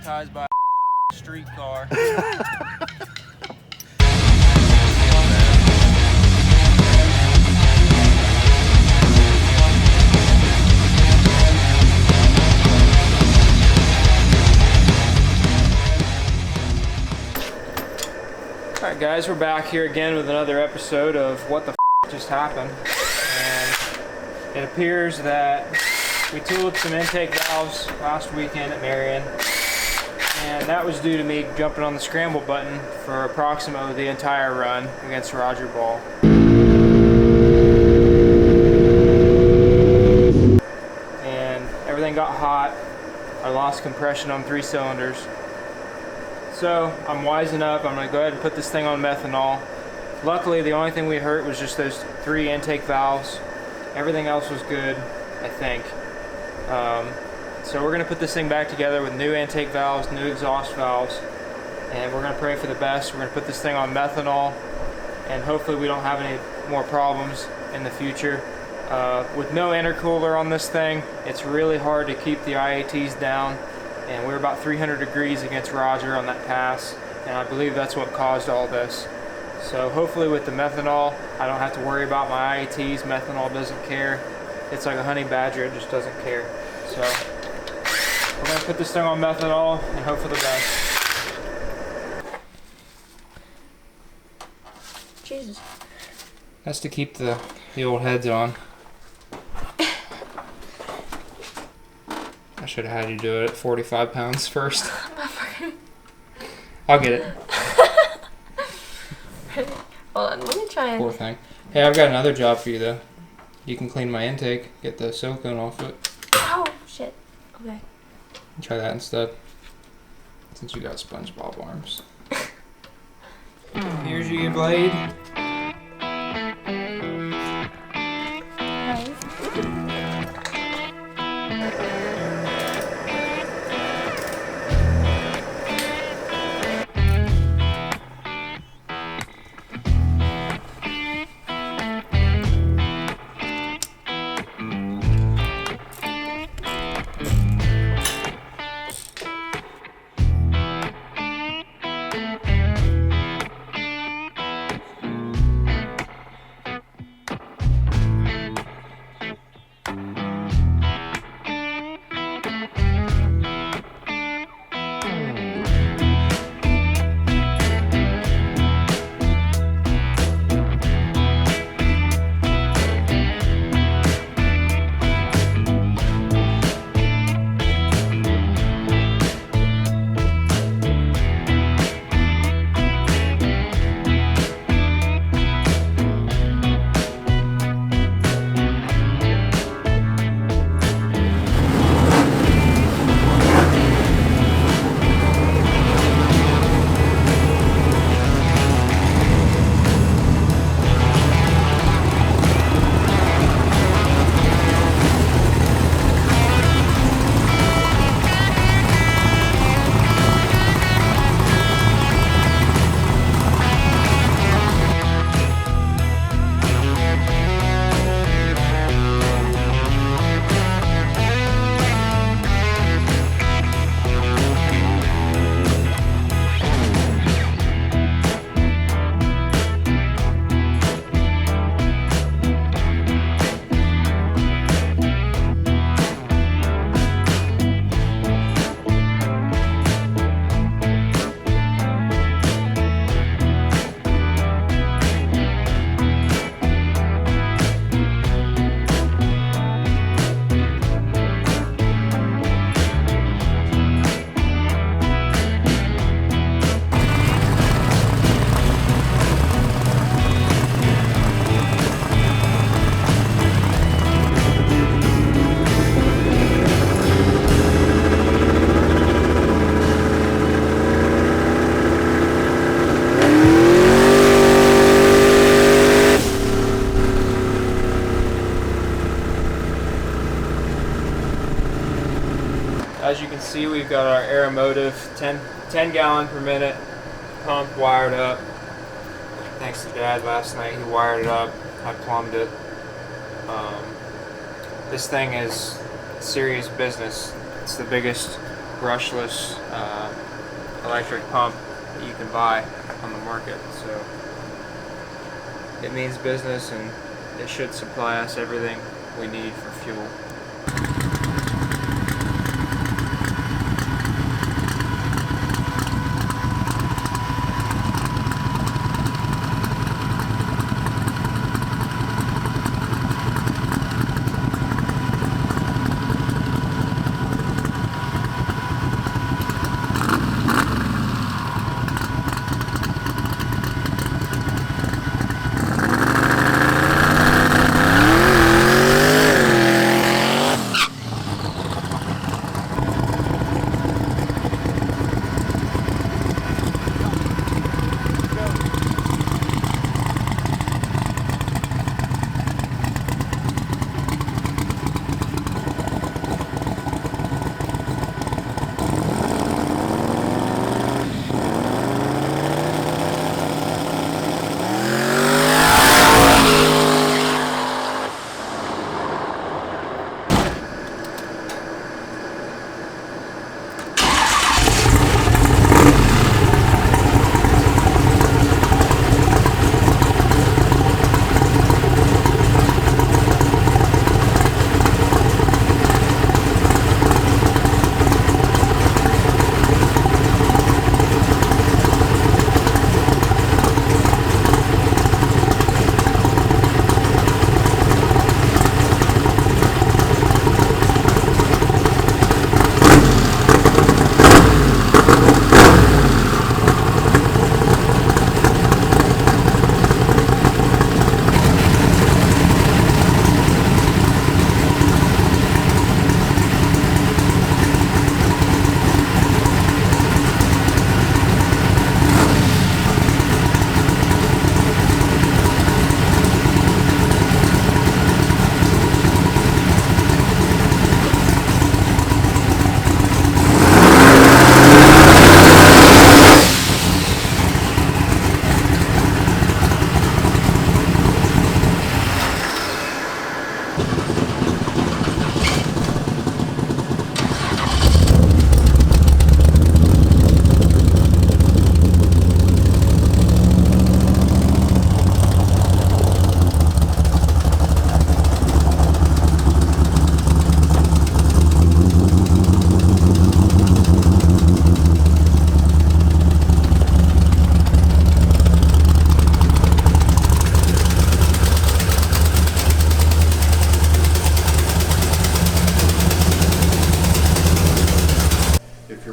traumatized by a streetcar. Alright guys, we're back here again with another episode of What the Just Happened. And it appears that we tooled some intake valves last weekend at Marion. And that was due to me jumping on the scramble button for approximately the entire run against Roger Ball. And everything got hot. I lost compression on 3 cylinders. So I'm wising up. I'm going to go ahead and put this thing on methanol. Luckily, the only thing we hurt was just those 3 intake valves. Everything else was good, I think. So we're going to put this thing back together with new intake valves, new exhaust valves, and we're going to pray for the best. We're going to put this thing on methanol, and hopefully we don't have any more problems in the future. With no intercooler on this thing, it's really hard to keep the IATs down. And we were about 300 degrees against Roger on that pass, and I believe that's what caused all this. So hopefully with the methanol, I don't have to worry about my IATs. Methanol doesn't care. It's like a honey badger, it just doesn't care. So we're going to put this thing on methanol and hope for the best. Jesus. That's to keep the old heads on. I should have had you do it at 45 pounds first. I'll get it. Hold on, let me try and... Poor thing. Hey, I've got another job for you though. You can clean my intake, get the silicone off it. Oh, shit. Okay. Try that instead. Since you got SpongeBob arms. Here's your blade. As you can see, we've got our Aeromotive 10 gallon per minute pump wired up. Thanks to Dad last night, he wired it up. I plumbed it. This thing is serious business. It's the biggest brushless electric pump that you can buy on the market. So it means business, and it should supply us everything we need for fuel.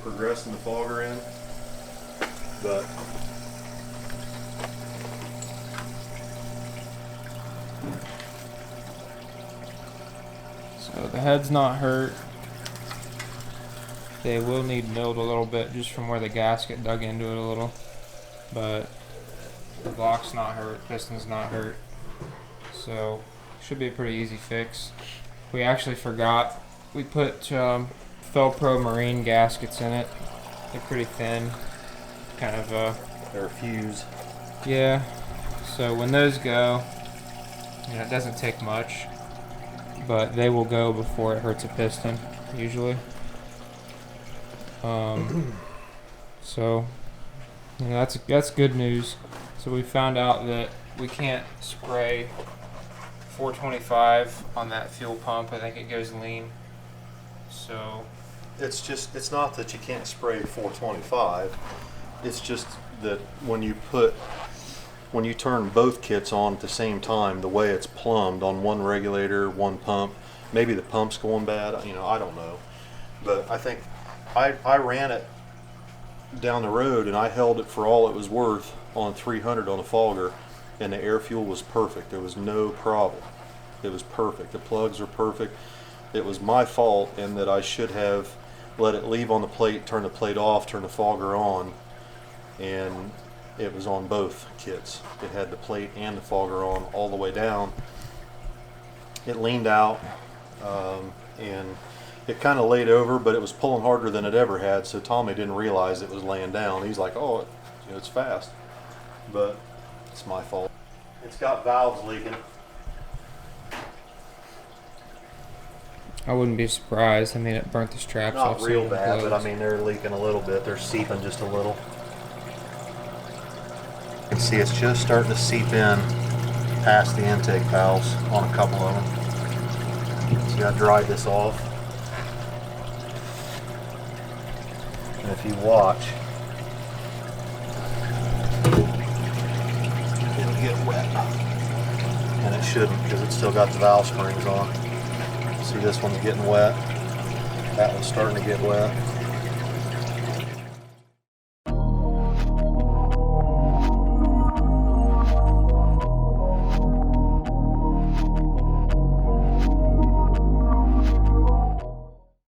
Progressing the fogger in, but So the head's not hurt. They will need milled a little bit just from where the gasket dug into it a little, but the block's not hurt, piston's not hurt, so should be a pretty easy fix. We actually forgot, we put Felpro Marine gaskets in it. They're pretty thin, kind of they're a fuse. Yeah, so when those go, it doesn't take much, but they will go before it hurts a piston, usually. So, that's good news. So we found out that we can't spray 425 on that fuel pump. I think it goes lean. So It's not that you can't spray 425. It's just that when you turn both kits on at the same time, the way it's plumbed on one regulator, one pump, maybe the pump's going bad, I don't know. But I think I ran it down the road and I held it for all it was worth on 300 on the fogger, and the air fuel was perfect. There was no problem. It was perfect. The plugs were perfect. It was my fault in that I should have let it leave on the plate, turn the plate off, turn the fogger on, and it was on both kits. It had the plate and the fogger on all the way down. It leaned out, and it kind of laid over, but it was pulling harder than it ever had, so Tommy didn't realize it was laying down. He's like, oh, it's fast. But it's my fault. It's got valves leaking. I wouldn't be surprised. I mean, it burnt the straps off. Not real some of the bad, but I clothes. mean, they're leaking a little bit. They're seeping just a little. You can see it's just starting to seep in past the intake valves on a couple of them. See, I dried this off. And if you watch, it'll get wet. And it shouldn't, because it's still got the valve springs on. See, this one's getting wet. That one's starting to get wet.